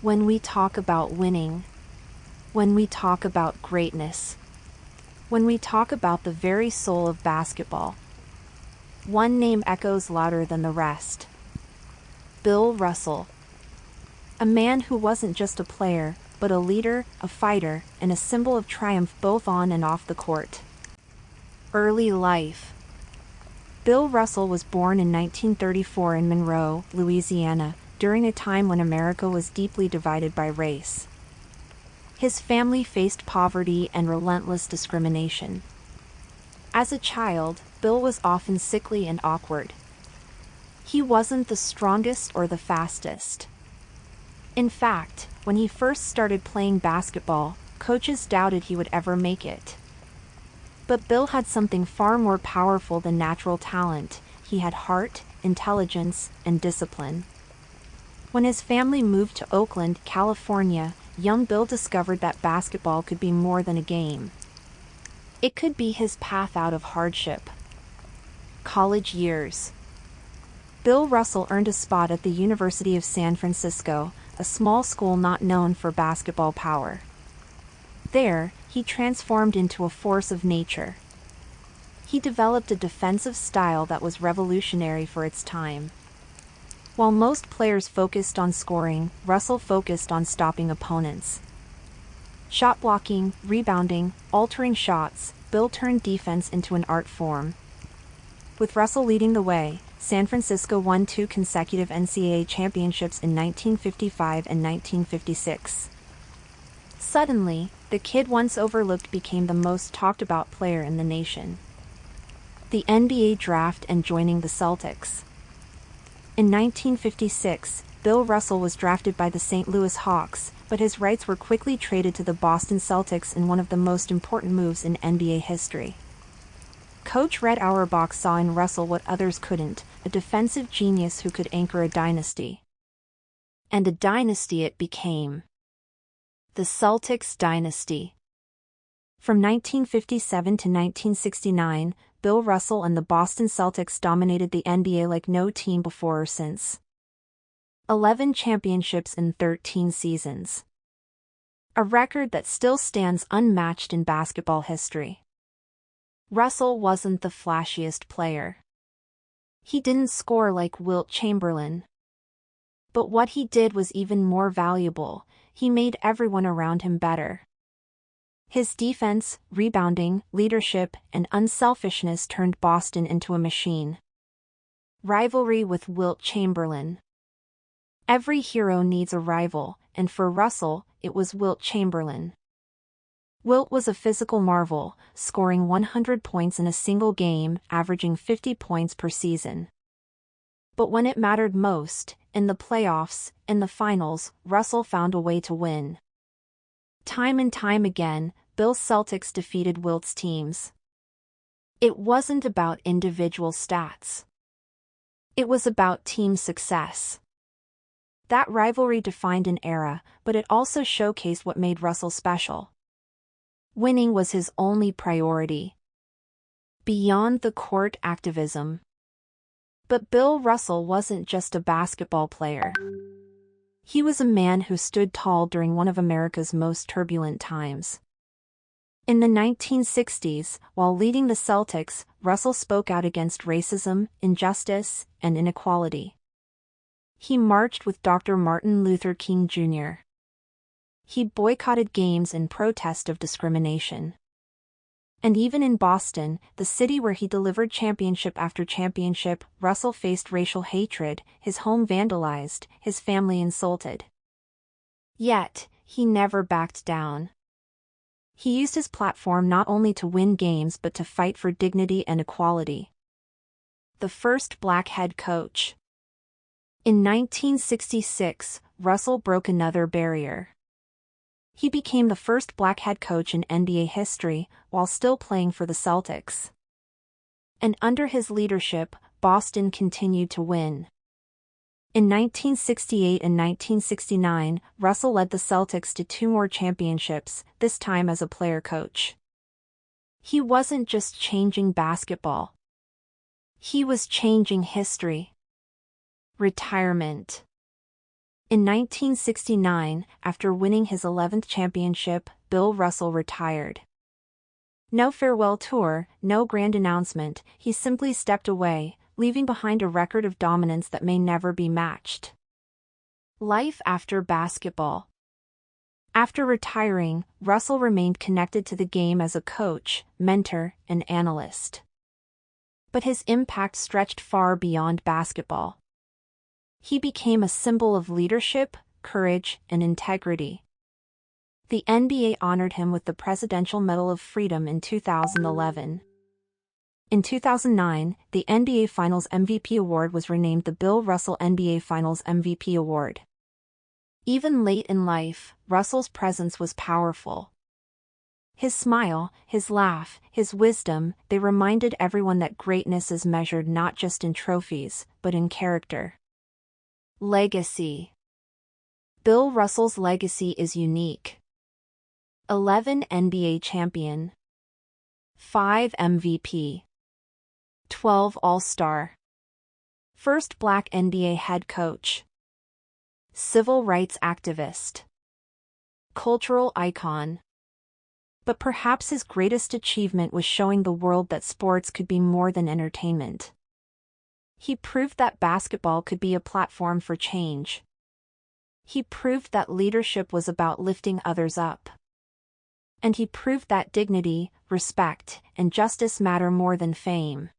When we talk about winning, when we talk about greatness, when we talk about the very soul of basketball, one name echoes louder than the rest. Bill Russell. A man who wasn't just a player, but a leader, a fighter, and a symbol of triumph both on and off the court. Early life. Bill Russell was born in 1934 in Monroe, Louisiana, during a time when America was deeply divided by race. His family faced poverty and relentless discrimination. As a child, Bill was often sickly and awkward. He wasn't the strongest or the fastest. In fact, when he first started playing basketball, coaches doubted he would ever make it. But Bill had something far more powerful than natural talent. He had heart, intelligence, and discipline. When his family moved to Oakland, California, young Bill discovered that basketball could be more than a game. It could be his path out of hardship. College years. Bill Russell earned a spot at the University of San Francisco, a small school not known for basketball power. There, he transformed into a force of nature. He developed a defensive style that was revolutionary for its time. While most players focused on scoring, Russell focused on stopping opponents. Shot blocking, rebounding, altering shots, Bill turned defense into an art form. With Russell leading the way, San Francisco won 2 consecutive NCAA championships in 1955 and 1956. Suddenly, the kid once overlooked became the most talked about player in the nation. The NBA draft and joining the Celtics. In 1956, Bill Russell was drafted by the St. Louis Hawks, but his rights were quickly traded to the Boston Celtics in one of the most important moves in NBA history. Coach Red Auerbach saw in Russell what others couldn't, a defensive genius who could anchor a dynasty. And a dynasty it became. The Celtics dynasty. From 1957 to 1969, Bill Russell and the Boston Celtics dominated the NBA like no team before or since. 11 championships in 13 seasons. A record that still stands unmatched in basketball history. Russell wasn't the flashiest player. He didn't score like Wilt Chamberlain. But what he did was even more valuable. He made everyone around him better. His defense, rebounding, leadership, and unselfishness turned Boston into a machine. Rivalry with Wilt Chamberlain. Every hero needs a rival, and for Russell, it was Wilt Chamberlain. Wilt was a physical marvel, scoring 100 points in a single game, averaging 50 points per season. But when it mattered most, in the playoffs, in the finals, Russell found a way to win. Time and time again, Bill's Celtics defeated Wilt's teams. It wasn't about individual stats. It was about team success. That rivalry defined an era, but it also showcased what made Russell special. Winning was his only priority. Beyond the court activism. But Bill Russell wasn't just a basketball player. He was a man who stood tall during one of America's most turbulent times. In the 1960s, while leading the Celtics, Russell spoke out against racism, injustice, and inequality. He marched with Dr. Martin Luther King Jr. He boycotted games in protest of discrimination. And even in Boston, the city where he delivered championship after championship, Russell faced racial hatred, his home vandalized, his family insulted. Yet, he never backed down. He used his platform not only to win games but to fight for dignity and equality. The first black head coach. In 1966, Russell broke another barrier. He became the first black head coach in NBA history, while still playing for the Celtics. And under his leadership, Boston continued to win. In 1968 and 1969, Russell led the Celtics to 2 more championships, this time as a player-coach. He wasn't just changing basketball. He was changing history. Retirement. In 1969, after winning his 11th championship, Bill Russell retired. No farewell tour, no grand announcement, he simply stepped away, leaving behind a record of dominance that may never be matched. Life after basketball. After retiring, Russell remained connected to the game as a coach, mentor, and analyst. But his impact stretched far beyond basketball. He became a symbol of leadership, courage, and integrity. The NBA honored him with the Presidential Medal of Freedom in 2011. In 2009, the NBA Finals MVP award was renamed the Bill Russell NBA Finals MVP Award. Even late in life, Russell's presence was powerful. His smile, his laugh, his wisdom, they reminded everyone that greatness is measured not just in trophies, but in character. Legacy. Bill Russell's legacy is unique. 11 NBA champion. 5 MVP. 12 All-Star. First Black NBA head coach. Civil rights activist. Cultural icon. But perhaps his greatest achievement was showing the world that sports could be more than entertainment. He proved that basketball could be a platform for change. He proved that leadership was about lifting others up. And he proved that dignity, respect, and justice matter more than fame.